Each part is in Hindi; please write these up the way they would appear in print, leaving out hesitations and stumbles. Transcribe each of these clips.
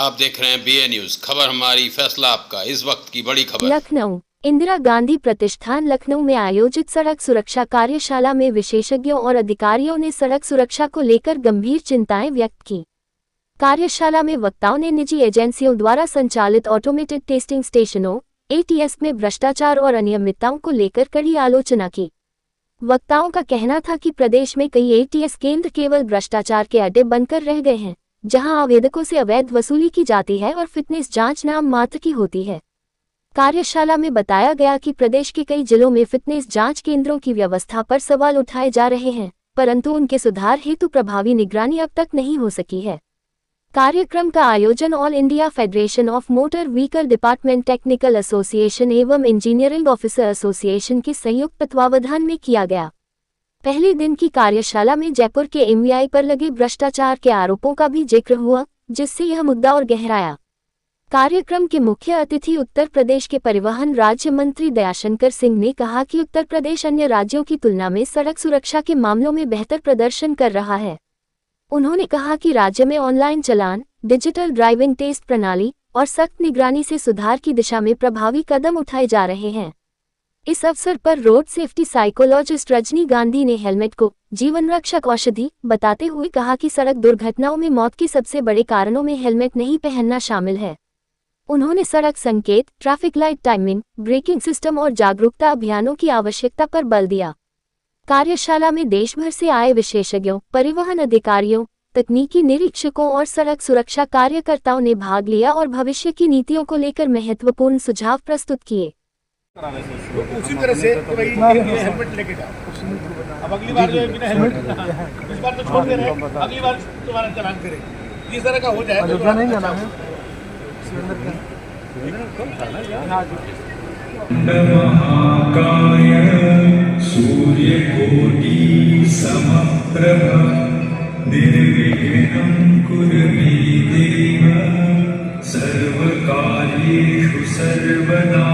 आप देख रहे हैं बीए न्यूज, खबर हमारी फैसला आपका। इस वक्त की बड़ी खबर। लखनऊ इंदिरा गांधी प्रतिष्ठान लखनऊ में आयोजित सड़क सुरक्षा कार्यशाला में विशेषज्ञों और अधिकारियों ने सड़क सुरक्षा को लेकर गंभीर चिंताएं व्यक्त की। कार्यशाला में वक्ताओं ने निजी एजेंसियों द्वारा संचालित ऑटोमेटेड टेस्टिंग स्टेशनों (ATS) में भ्रष्टाचार और अनियमितताओं को लेकर कड़ी आलोचना की। वक्ताओं का कहना था कि प्रदेश में कई ATS केंद्र केवल भ्रष्टाचार के अड्डे बनकर रह गए हैं, जहां आवेदकों से अवैध वसूली की जाती है और फिटनेस जांच नाम मात्र की होती है। कार्यशाला में बताया गया कि प्रदेश के कई जिलों में फिटनेस जांच केंद्रों की व्यवस्था पर सवाल उठाए जा रहे हैं, परंतु उनके सुधार हेतु प्रभावी निगरानी अब तक नहीं हो सकी है। कार्यक्रम का आयोजन all India federation of motor vehicle department technical association एवं इंजीनियरिंग ऑफिसर एसोसिएशन के संयुक्त तत्वावधान में किया गया। पहले दिन की कार्यशाला में जयपुर के MVI पर लगे भ्रष्टाचार के आरोपों का भी जिक्र हुआ, जिससे यह मुद्दा और गहराया। कार्यक्रम के मुख्य अतिथि उत्तर प्रदेश के परिवहन राज्य मंत्री दयाशंकर सिंह ने कहा कि उत्तर प्रदेश अन्य राज्यों की तुलना में सड़क सुरक्षा के मामलों में बेहतर प्रदर्शन कर रहा है। उन्होंने कहा कि राज्य में ऑनलाइन चालान, डिजिटल ड्राइविंग टेस्ट प्रणाली और सख्त निगरानी से सुधार की दिशा में प्रभावी कदम उठाए जा रहे हैं। इस अवसर पर road safety psychologist Rajni Gandhi ने हेलमेट को जीवन रक्षक औषधि बताते हुए कहा कि सड़क दुर्घटनाओं में मौत के सबसे बड़े कारणों में हेलमेट नहीं पहनना शामिल है। उन्होंने सड़क संकेत, traffic light timing, braking system और जागरूकता अभियानों की आवश्यकता पर बल दिया। कार्यशाला में देश भर से आए विशेषज्ञों, परिवहन अधिकारियों, तकनीकी निरीक्षकों और सड़क सुरक्षा कार्यकर्ताओं ने भाग लिया और भविष्य की नीतियों को लेकर महत्वपूर्ण सुझाव प्रस्तुत किए। उसी तरह से तो भाई हेलमेट लेके जाओ। अब अगली बार जो बिना हेलमेट, इस बार तो छोड़ दे रहे हैं, अगली बार तुम्हारा चालान करें। इस तरह का हो जाए तो नहीं जाना है। महाकाय सूर्यकोटि समप्रभ निर्विघ्नं कुरु मे देव सर्वकार्येषु सर्वदा।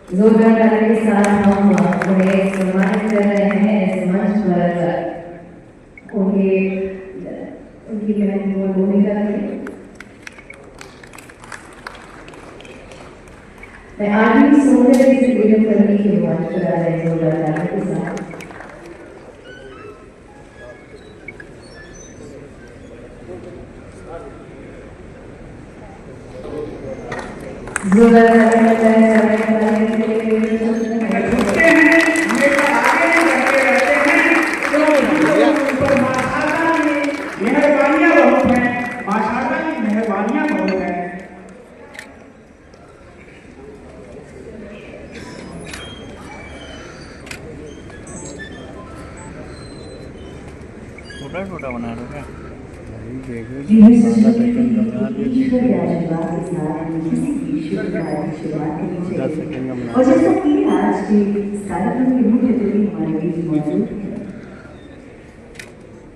जोरदार ताली के साथ हम उन्हें सम्मानित कर रहे हैं इस मंच पर उनकी महत्वपूर्ण भूमिका के लिए। मैं आर्मी सोलर से विलंब करने की बात कर रहा है जोरदार ताली के साथ। छोटा बना रहे हैं और जैसा कि आज के कार्यक्रम के मुख्य अतिथि हमारे बीच मौजूद हैं,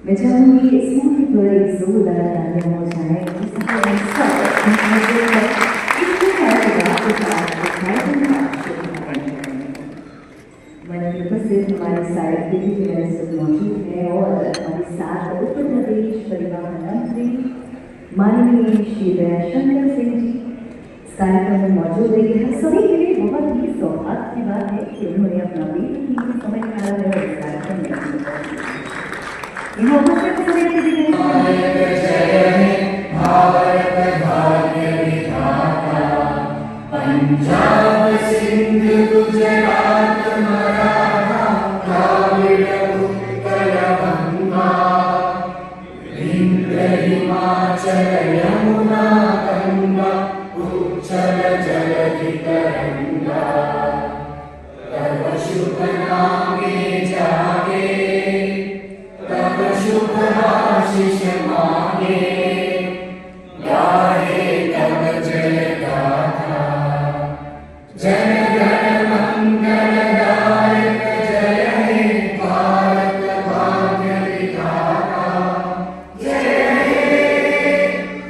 मैं चाहूंगी इस मौके पर एक जोरदार तालियां हो जाए जिससे हम सब माननीय श्री दयाशंकर सिंह जी इस कार्यक्रम में मौजूद रही। हम सभी के लिए बहुत ही सौभाग्य की बात है कि उन्होंने अपना बेहतरीन समय निकाला है और इस कार्यक्रम में पंजाब सिंध गुजरात मराठा द्राविड़ उत्कल गंगा विंध्य हिमाचल यमुना गंगा उच्चल जलधि तरंगा तब शुभ नामे जागे तब शुभ आशीष मांगे गाहे तब जय गाथा जन गण मंगलदायक जय हे भारत भाग्य विधाता जय हे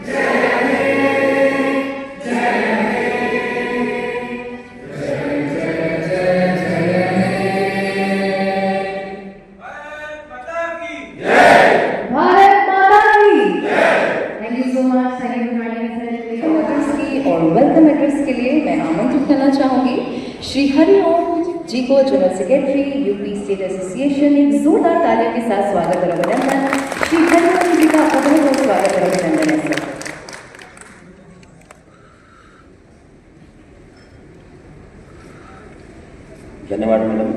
जय हे जय हे जय जय जय जय भारत माता की thank you so much. Thank you और वेलकम एड्रेस के लिए मैं आमंत्रित करना चाहूंगी श्री हरिओम जी को, general secretary UP state association. एक जोरदार तालियों के साथ स्वागत और अभिनंदन। श्री हरिओम जी का बहुत बहुत स्वागत और अभिनंदन है सर। धन्यवाद मैडम।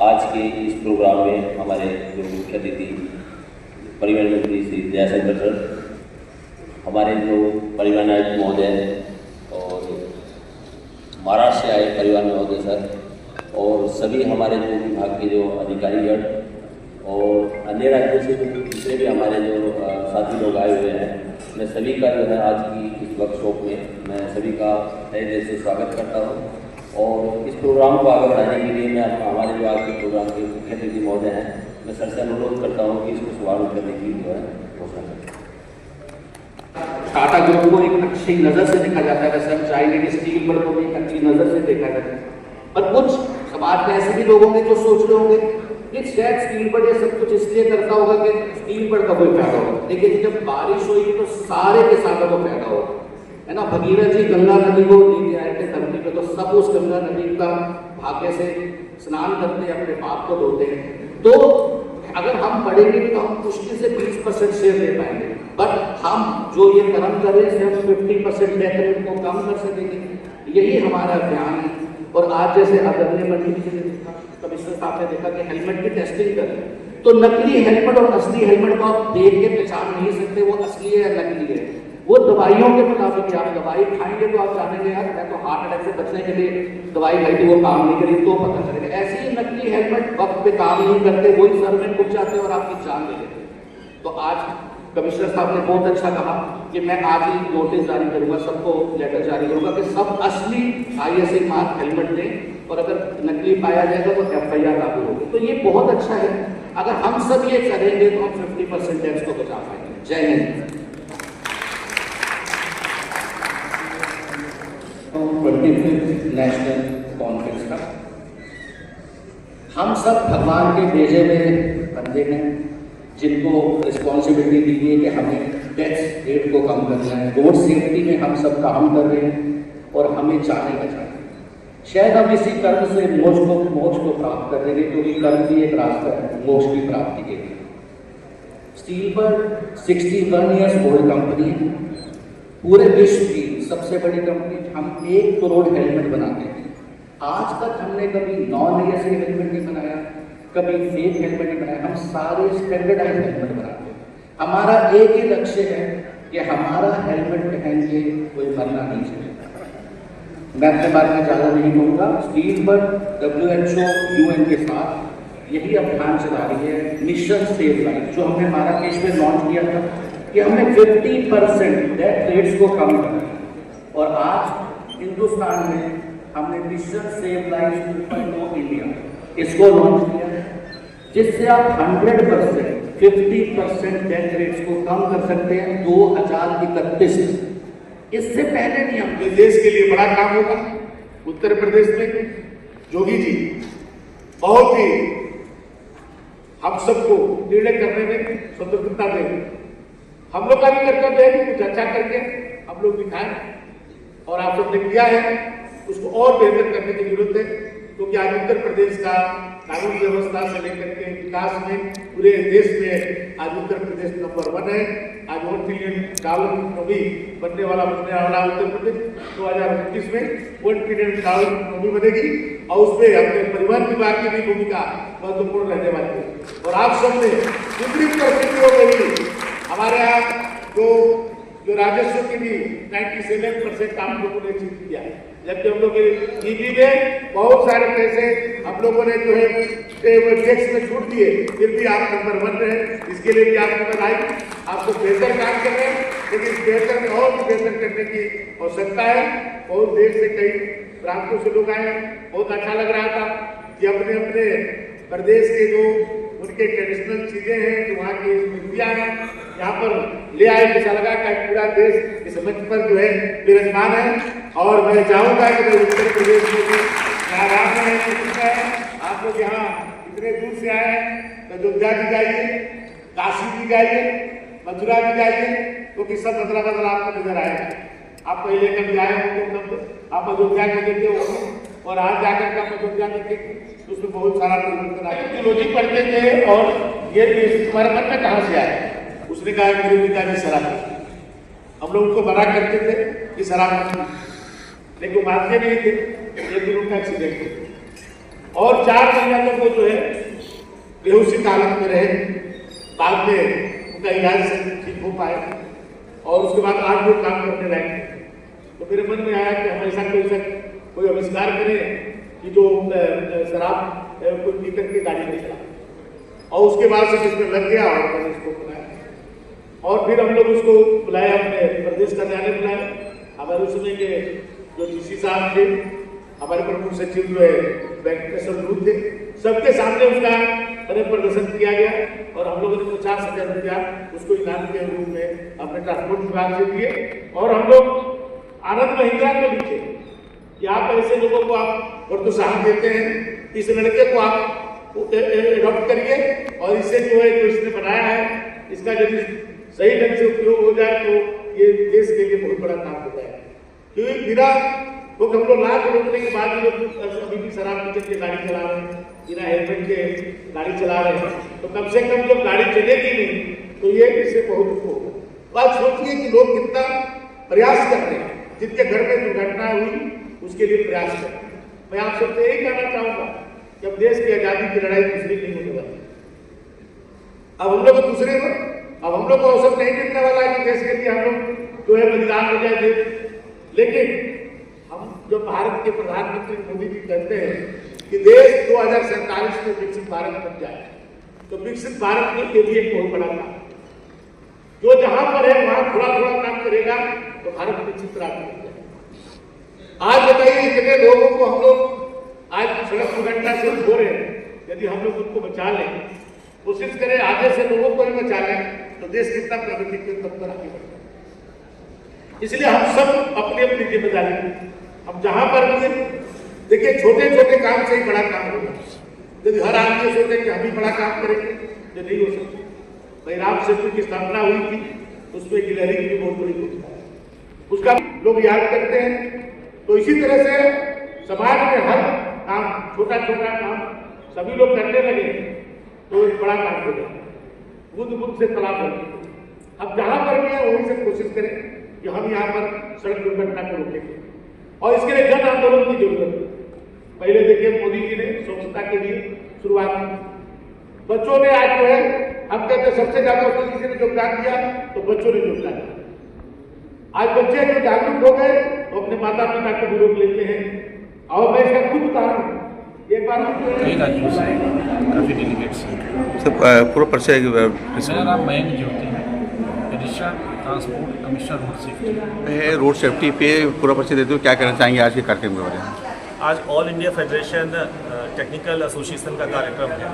आज के इस प्रोग्राम में हमारे जो मुख्य अतिथि परिवहन मंत्री श्री दयाशंकर सर, हमारे जो परिवहन आयुक्त महोदय और महाराष्ट्र से आए परिवहन महोदय सर और सभी हमारे जो विभाग के जो अधिकारीगण और अन्य राज्यों से जो दूसरे भी हमारे जो साथी लोग आए हुए हैं, मैं सभी का जो है आज की इस वर्कशॉप में मैं सभी का तहे दिल से स्वागत करता हूँ। और इस प्रोग्राम को आगे बढ़ाने के लिए मैं हमारे जो आज के प्रोग्राम के मुख्य अतिथि महोदय हैं, मैं सर से अनुरोध करता हूँ कि इसको शुभारंभ करने की जो है घोषणा करें। टाटा ग्रुप को एक अच्छी नज़र से देखा जाता है, वैसे हम चाहेंगे कि स्टील बर्ड को भी एक अच्छी नज़र से देखा जाए। और कुछ समाज में ऐसे भी लोग होंगे जो सोच रहे होंगे कि शायद स्टील बर्ड ये सब कुछ इसलिए करता होगा कि स्टील बर्ड का कोई फायदा होगा। लेकिन जब बारिश होगी तो सारे किसानों को फायदा होगा, है ना। भगीरथ जी गंगा नदी को लेके आए थे धरती पे, तो सब उस गंगा नदी का भाग्य से स्नान करते हैं, अपने पाप को धोते हैं। तो अगर हम पढ़ेंगे तो हम मुश्किल से 20% शेयर दे पाएंगे, बट हम जो ये कर्म कर रहे हैं हम 50% डेथ रेट को कम कर सकेंगे। यही हमारा अभियान है। और आज जैसे आदरणीय मंत्री जी ने देखा, कमिश्नर साहब ने देखा कि हेलमेट की टेस्टिंग करें, तो नकली हेलमेट और असली हेलमेट को आप देख के पहचान नहीं सकते वो असली है या नकली है। वो दवाइयों के मुताबिक आप दवाई खाएंगे तो आप जानेंगे यार मैं तो हार्ट अटैक से बचने के लिए दवाई खाई थी, वो काम नहीं करी, तो पता चलेगा। ऐसे ही नकली हेलमेट वक्त पे काम नहीं करते, वही सर में घुस जाते और आपकी जान ले लेते। तो आज कमिश्नर साहब ने बहुत अच्छा कहा कि मैं आज ही नोटिस जारी करूंगा, सबको लेटर जारी करूंगा कि सब असली ISI मार्क हेलमेट लें और अगर नकली पाया जाएगा तो FIR लागू होगी। तो ये बहुत अच्छा है। अगर हम सब ये करेंगे तो हम 50% टैक्स को बचा पाएंगे। जय हिंद। 25th नेशनल कॉन्फ्रेंस का हम सब भगवान के भेजे हुए बंदे हैं जिनको रिस्पॉन्सिबिलिटी दी गई है कि हमें डेथ रेट को कम करना है। रोड सेफ्टी में हम सब काम कर रहे हैं और हमें जाने बचाना है। शायद हम इसी कर्म से मोक्ष को प्राप्त कर देंगे, क्योंकि कर्म भी एक रास्ता है मोक्ष की प्राप्ति के लिए। Steel bird 61 years old company है, पूरे विश्व की सबसे बड़ी कंपनी। हम 1 करोड़ हेलमेट बनाते हैं। आज तक हमने कभी नॉन ASI हेलमेट नहीं बनाया, कभी फेक हेलमेट नहीं बनाया, हम सारे स्टैंडर्डाइज हेलमेट बनाते हैं। हमारा एक ही लक्ष्य है कि हमारा हेलमेट पहन के कोई मरना नहीं चाहिए। मैं अपने बारे में ज़्यादा नहीं कहूँगा। स्टील बर्ड WHO UN के साथ यही अभियान चला रही है, मिशन सेव लाइफ, जो हमने माराकेश में लॉन्च किया था कि हमने 50% डेथ रेट्स को कम करना। और आज हिंदुस्तान में हमने मिशन सेव लाइफ 2.0 इंडिया इसको लॉन्च किया है, जिससे आप 100% 50% डेथ रेट्स को कम कर सकते हैं 2031। इससे पहले नहीं। हम देश के लिए बड़ा काम होगा। उत्तर प्रदेश में जोगी जी बहुत ही हम सबको निर्णय करने में स्वतंत्रता देंगे। हम लोग का भी कर्तव्य है कि कुछ अच्छा करके हम लोग दिखाएं, और आप सबने किया है, उसको और बेहतर करने की जरूरत है, क्योंकि आज उत्तर प्रदेश का कानून व्यवस्था से लेकर के विकास में पूरे देश में आज उत्तर प्रदेश नंबर 1 है। आज $1 ट्रिलियन इकोनॉमी बनने वाला उत्तर प्रदेश 2029 में $1 ट्रिलियन इकोनॉमी बनेगी, और उसमें अपने परिवहन विभाग की भी भूमिका महत्वपूर्ण रहने वाली है। और आप सबने विपरीत परिस्थितियों में भी हमारे यहाँ जो राजस्व की भी 97% आप लोगों ने अचीव किया है, जबकि हम लोग ईबी में बहुत सारे पैसे हम लोगों ने जो है टैक्स में छूट दिए, फिर भी आप नंबर 1 रहे। इसके लिए भी आपको बधाई। आप तो बेहतर काम कर रहे हैं, लेकिन बेहतर में और भी बेहतर करने की आवश्यकता है। बहुत देर से कई प्रांतों से लोग आए, बहुत अच्छा लग रहा था कि अपने अपने प्रदेश के जो उनके ट्रेडिशनल चीजें हैं, जो वहाँ की मिट्टियाँ हैं, यहाँ पर ले आए। ऐसा लगा कि पूरा देश इस मंच पर जो है विराजमान है। और मैं चाहूँगा कि उत्तर प्रदेश में भी आप लोग यहाँ इतने दूर से आए हैं, अयोध्या भी जाइए, काशी भी जाइए, मथुरा भी जाइए, क्योंकि सब बदला आपको नजर आएगा। आप पहले कभी आए होंगे तब आप अयोध्या के देखे होंगे, और आज जाकर के आप अयोध्या देखेंगे तो उसमें बहुत सारा परिवर्तन आया। थियोलॉजी पढ़ते थे, और ये तुम्हारे मन में कहाँ से आया? उसने कहा मेरे पिताजी शराब पीते। हम लोग उनको मना करते थे कि शराब मत पी, लेकिन मानते नहीं थे। एक दिन उनका एक्सीडेंट हुआ और 4 महीना तक वो जो है बेहोशी हालत में रहे। बाद में उनका इलाज से ठीक हो पाए, और उसके बाद आज वो काम करने लगे। तो मेरे मन में आया कि हम ऐसा कोई आविष्कार करें कि जो शराब कोई पी करके गाड़ी नहीं चला। और उसके बाद से जिसमें लग गया और मैंने उसको बुलाया, और फिर हम लोग उसको बुलाया, अपने प्रदेश कार्यालय बुलाया। हमारे उस समय के जो डीसी साहब थे, हमारे प्रमुख सचिव जो है वेंकटेश्वर दूत थे, सबके सामने उसका प्रदर्शन किया गया। और हम लोगों ने 50,000 रुपया उसको इनाम के रूप में अपने ट्रांसपोर्ट विभाग से दिए। और हम लोग आनंद महिंद्रा को लिखे कि आप ऐसे लोगों को आप प्रोत्साहन देते हैं, इस लड़के को आप एडॉप्ट करिए, और इसे जो है जो इसने बनाया है, इसका यदि सही ढंग से उपयोग हो जाए तो ये देश के लिए बहुत बड़ा काम हो जाएगा। क्योंकि बिना वो हम लोग लाख रोकने के बाद लोग अभी भी शराब पी करके गाड़ी चला रहे हैं, बिना हेलमेट के गाड़ी चला रहे हैं, तो कम से कम जब गाड़ी चलेगी नहीं तो ये इससे बहुत हो। बात सोचिए कि लोग कितना प्रयास करते हैं, जिनके घर में दुर्घटना हुई उसके लिए प्रयास करते हैं। मैं आप सबसे यही कहना चाहूँगा कि अब देश की आज़ादी की लड़ाई दूसरी नहीं होने वाली। अब हम लोग दूसरे अब हम लोग को अवसर नहीं मिलने वाला है कि देश के लिए हम लोग जो है बलिदान हो जाए। लेकिन हम जो भारत के प्रधानमंत्री मोदी जी कहते हैं कि देश 2047 में विकसित भारत बन जाए, तो विकसित भारत के लिए बहुत बड़ा काम, जो जहां पर है वहां थोड़ा थोड़ा काम करेगा तो भारत विकसित राज्य बन जाए। आज बताइए इतने लोगों को हम लोग आज सड़क दुर्घटना से हो रहे हैं, यदि हम लोग उनको बचा लें, कोशिश करें आगे से लोगों को भी बचा लें, तो देश कितना प्रगति के तब पर आगे बढ़ेगा। इसलिए हम सब अपनी अपनी जिम्मेदारी, हम जहां पर भी देखिए छोटे छोटे काम से ही बड़ा काम होगा। यदि हर आदमी सोचे कि हम ही बड़ा काम करेंगे तो नहीं हो सकता। भाई राम सेतु की स्थापना हुई थी, उसमें गिलहरी की भी बहुत बड़ी भूमिका है, उसका लोग याद करते हैं। तो इसी तरह से समाज में हर काम, छोटा छोटा काम सभी लोग करने लगे तो एक बड़ा काम हो जाए। बूंद बूंद से तालाब भरेंगे। अब जहां पर भी है वहीं से कोशिश करें कि हम यहाँ पर सड़क दुर्घटना को रोकेंगे, और इसके लिए जन आंदोलन की जरूरत है। पहले देखिए मोदी जी ने स्वच्छता के लिए शुरुआत की, बच्चों ने आज जो है हम कहते सबसे ज्यादा उसने किसी ने योगदान दिया तो बच्चों ने योगदान दिया। आज बच्चे जो जागरूक हो गए तो अपने माता पिता को भी रोक लेते हैं। और मैं इसका खुद उदाहरण एक बार काफ़ी डेलीगेट्स सब पूरा परिचय। मेरा नाम मयंक ज्योति है, additional transport commissioner road safety. Road safety पे पूरा परिचय देते हो, क्या कहना चाहेंगे आज के कार्यक्रम के बारे में? आज all India federation technical association का कार्यक्रम है।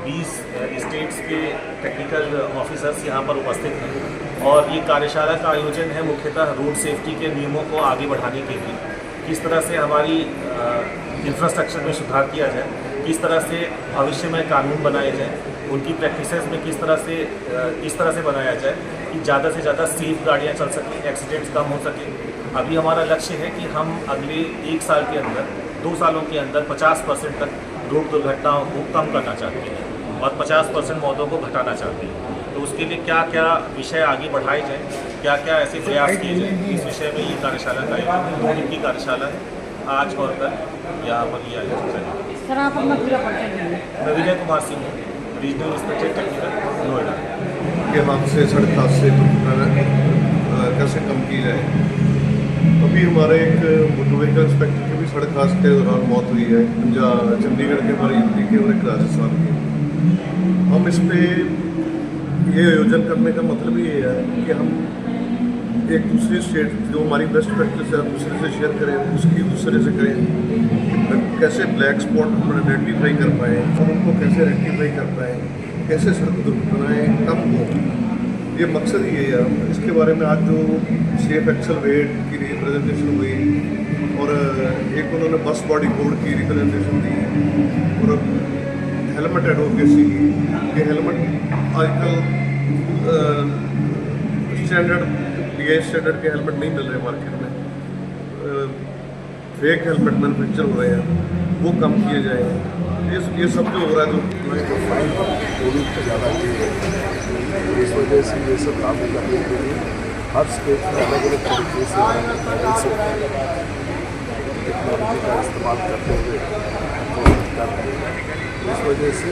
20 स्टेट्स के टेक्निकल ऑफिसर्स यहाँ पर उपस्थित हैं, और ये कार्यशाला का आयोजन है मुख्यतः रोड सेफ्टी के नियमों को आगे बढ़ाने के लिए। किस तरह से हमारी इंफ्रास्ट्रक्चर में सुधार किया जाए, किस तरह से भविष्य में कानून बनाए जाए, उनकी प्रैक्टिसेस में किस तरह से बनाया जाए, कि ज़्यादा से ज़्यादा सेफ गाड़ियाँ चल सकें, एक्सीडेंट्स कम हो सके। अभी हमारा लक्ष्य है कि हम अगले 1 साल के अंदर, 2 सालों के अंदर 50% तक रोड दुर्घटनाओं को कम करना चाहते हैं और 50% मौतों को घटाना चाहते हैं। तो उसके लिए क्या क्या विषय आगे बढ़ाए जाएँ, क्या क्या ऐसे प्रयास किए जाएँ, इस विषय में ये कार्यशाला का आयोजन 2 दिन की कार्यशाला है, आज और कल यहाँ पर ये आयोजन करेंगे। सर आप अपना पूरा परिचय दीजिए। मैं विजय कुमार सिंह हूँ, रीजनल इंस्पेक्टर टेक्निकल नोएडा। के हादसे, सड़क हादसे कैसे कम की जाए। अभी हमारे एक मोटर व्हीकल इंस्पेक्टर की भी सड़क हादसे के दौरान मौत हुई है, चंडीगढ़ के, हमारे यूपी के और एक राजस्थान के। हम इस पर ये आयोजन करने का मतलब ये है कि हम एक दूसरी स्टेट जो हमारी बेस्ट प्रैक्टिस है दूसरे से शेयर करें, उसकी दूसरे से करें, कैसे ब्लैक स्पॉट हम आइडेंटिफाई कर पाएँ और उनको कैसे रेक्टिफाई कर पाएँ, कैसे सड़क दुर्घटनाएँ कम हो। ये मकसद ही है। इसके बारे में आज जो सेफ एक्सल वेट की रिप्रेजेंटेशन हुई और एक उन्होंने बस बॉडी कोड की रिप्रेजेंटेशन दी और हेलमेट एडवोकेसी की। ये हेलमेट आजकल स्टैंडर्ड DI स्टैंडर्ड के हेलमेट नहीं मिल रहे मार्केट में, फेक हेलमेट मैनुफैक्चर हो रहे हैं, वो कम किए जाए। ये सब जो हो रहा है तो फाइन थोड़ी ज़्यादा की है, इस वजह से ये सब लागू करने के लिए हर स्टेट में अलग अलग तरीके से टेक्नोलॉजी का इस्तेमाल करते हुए कर रहे हैं। इस वजह से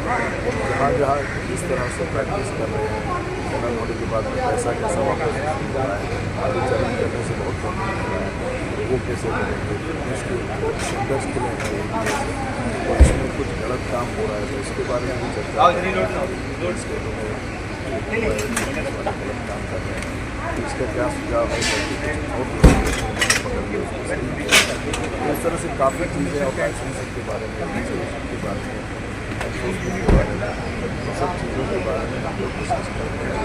जहाँ जहाँ इस तरह से प्रैक्टिस कर रहे हैं, जनरल होने के बाद पैसा कैसा वापस हो रहा है, आगे चलन करने से बहुत कम हो रहा है, वो कैसे करेंगे, उसके इंडस्ट्री में और इसमें कुछ गलत काम हो रहा है तो इसके बारे में भी चर्चा स्टेटों में गलत काम कर रहे हैं, इसका क्या सुझाव है, इस तरह से काफ़ी चीज़ें और लाइसेंस के बारे में, के बारे में, के बारे में, सब चीज़ों के बारे में हम लोग कोशिश कर रहे हैं।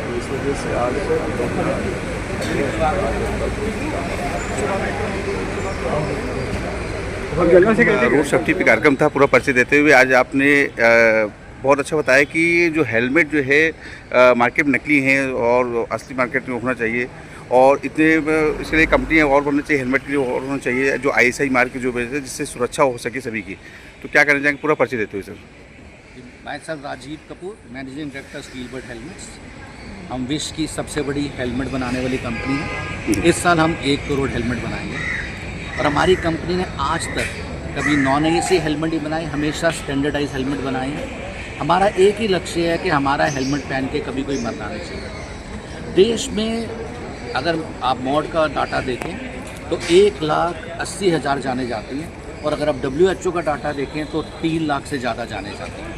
तो इस वजह से आज रोड सेफ्टी पे कार्यक्रम था, पूरा परिचय देते हुए आज आपने बहुत अच्छा बताया कि जो हेलमेट जो है मार्केट में नकली हैं और असली मार्केट में होना चाहिए और इतने इसके लिए कंपनियाँ और बनना चाहिए, हेलमेट के लिए और होना चाहिए जो ISI मार्क जो बेचते हैं जिससे सुरक्षा हो सके सभी की। तो क्या करना चाहेंगे, पूरा परिचय देते हुए सर। मैं sir Rajiv Kapoor, managing director Steelbird helmets. हम विश्व की सबसे बड़ी हेलमेट बनाने वाली कंपनी है। इस साल हम 1 करोड़ हेलमेट बनाएंगे और हमारी कंपनी ने आज तक कभी नॉन-ASI हेलमेट ही बनाए, हमेशा स्टैंडर्डाइज हेलमेट बनाए हैं। हमारा एक ही लक्ष्य है कि हमारा हेलमेट पहन के कभी कोई मरना नहीं चाहिए। देश में अगर आप मॉड का डाटा देखें तो 1,80,000 जाने जाती हैं और अगर आप WHO का डाटा देखें तो 3 लाख से ज़्यादा जाने जाती हैं।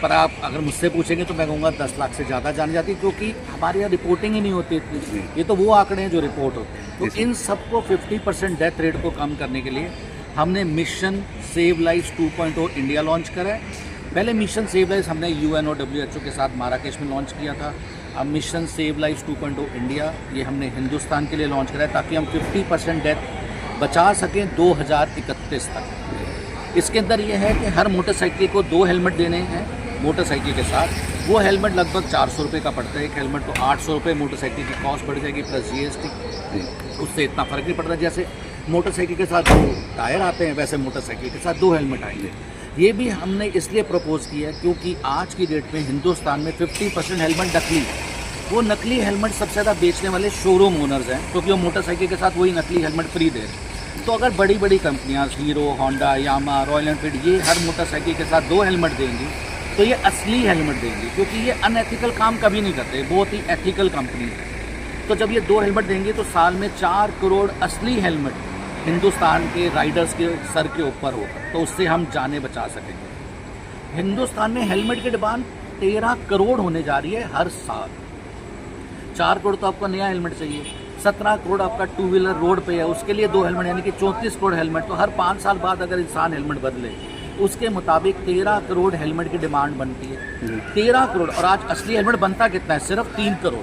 पर आप अगर मुझसे पूछेंगे तो मैं कहूँगा 10 लाख से ज़्यादा जाने जाती है, क्योंकि हमारे यहाँ रिपोर्टिंग ही नहीं होती इतनी। ये तो वो आंकड़े हैं जो रिपोर्ट होते हैं। तो इन सबको 50% डेथ रेट को कम करने के लिए हमने mission save lives 2.0 India launch करा है। पहले मिशन सेव लाइव्स हमने UN और WHO के साथ माराकेश में लॉन्च किया था। अब मिशन सेव लाइव्स 2.0 इंडिया ये हमने हिंदुस्तान के लिए लॉन्च करा है ताकि हम 50% डेथ बचा सकें 2031 तक। इसके अंदर ये है कि हर मोटरसाइकिल को 2 हेलमेट देने हैं मोटरसाइकिल के साथ। वो हेलमेट लगभग 400 रुपये का पड़ता है एक हेलमेट, तो 800 रुपये मोटरसाइकिल की कॉस्ट बढ़ जाएगी प्लस GST। उससे इतना फ़र्क नहीं पड़ता। जैसे मोटरसाइकिल के साथ 2 टायर आते हैं वैसे मोटरसाइकिल के साथ 2 हेलमेट आएंगे। ये भी हमने इसलिए प्रपोज किया है क्योंकि आज की डेट में हिंदुस्तान में 50% हेलमेट नकली। वो नकली हेलमेट सबसे ज़्यादा बेचने वाले शोरूम ओनर्स हैं, क्योंकि वो मोटरसाइकिल के साथ वही नकली हेलमेट फ्री दे रहे हैं। तो अगर बड़ी बड़ी कंपनियां हीरो, होंडा, यामा, रॉयल एनफील्ड ये हर मोटरसाइकिल के साथ 2 हेलमेट देंगी तो ये असली हेलमेट देंगी, क्योंकि ये अनएथिकल काम कभी नहीं करते, बहुत ही एथिकल कंपनी है। तो जब ये 2 हेलमेट देंगे तो साल में 4 करोड़ असली हेलमेट हिंदुस्तान के राइडर्स के सर के ऊपर होगा, तो उससे हम जाने बचा सकेंगे। हिंदुस्तान में हेलमेट की डिमांड 13 करोड़ होने जा रही है हर साल। 4 करोड़ तो आपको नया हेलमेट चाहिए, 17 करोड़ आपका 2 व्हीलर रोड पे है, उसके लिए 2 हेलमेट, यानी कि 34 करोड़ हेलमेट। तो हर 5 साल बाद अगर इंसान हेलमेट बदले उसके मुताबिक 13 करोड़ हेलमेट की डिमांड बनती है। 13 करोड़, और आज असली हेलमेट बनता कितना है? सिर्फ 3 करोड़।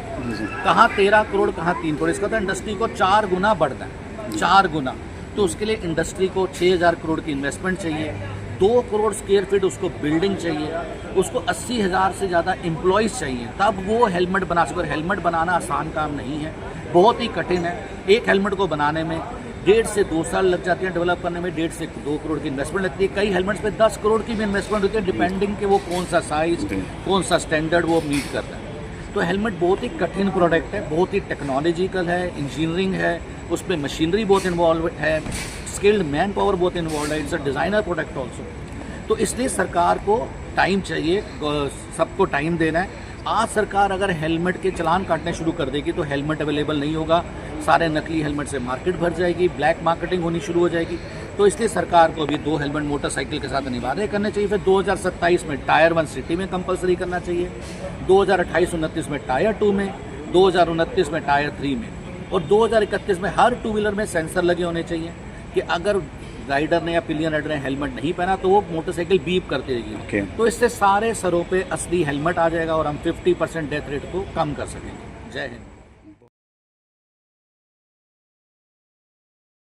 कहाँ 13 करोड़, कहाँ 3 करोड़? इसका तो इंडस्ट्री को 4 गुना बढ़ना है, 4 गुना। तो उसके लिए इंडस्ट्री को 6,000 करोड़ की इन्वेस्टमेंट चाहिए, 2 करोड़ स्क्वायर फीट उसको बिल्डिंग चाहिए, उसको 80,000 से ज़्यादा एम्प्लॉयज़ चाहिए, तब वो हेलमेट बना सके। और हेलमेट बनाना आसान काम नहीं है, बहुत ही कठिन है। एक हेलमेट को बनाने में 1.5 से 2 साल लग जाते हैं, डेवलप करने में 1.5 से 2 करोड़ की इन्वेस्टमेंट लगती है। कई हेलमेट्स पे 10 करोड़ की भी इन्वेस्टमेंट होती है, डिपेंडिंग कि वो कौन सा साइज, कौन सा स्टैंडर्ड वो मीट करता है। तो हेलमेट बहुत ही कठिन प्रोडक्ट है, बहुत ही टेक्नोलॉजिकल है, इंजीनियरिंग है, उसमें मशीनरी बहुत इन्वॉल्व है, स्किल्ड मैन पावर बहुत इन्वॉल्व है, it's a designer product also. तो इसलिए सरकार को टाइम चाहिए, सबको टाइम देना है। आज सरकार अगर हेलमेट के चालान काटने शुरू कर देगी तो हेलमेट अवेलेबल नहीं होगा, सारे नकली हेलमेट से मार्केट भर जाएगी, ब्लैक मार्केटिंग होनी शुरू हो जाएगी। तो इसलिए सरकार को अभी 2 हेलमेट मोटरसाइकिल के साथ अनिवार्य करने चाहिए। फिर 2027 में टायर 1 सिटी में कंपलसरी करना चाहिए, 2028-29 में टायर 2 में, 2029 में टायर 3 में, और 2031 में हर 2 व्हीलर में सेंसर लगे होने चाहिए कि अगर राइडर ने या पिलियन राइडर ने हेलमेट नहीं पहना तो वो मोटरसाइकिल बीप करती रहेगी। तो इससे सारे सरों पे असली हेलमेट आ जाएगा और हम 50% डेथ रेट को कम कर सकेंगे। जय हिंद।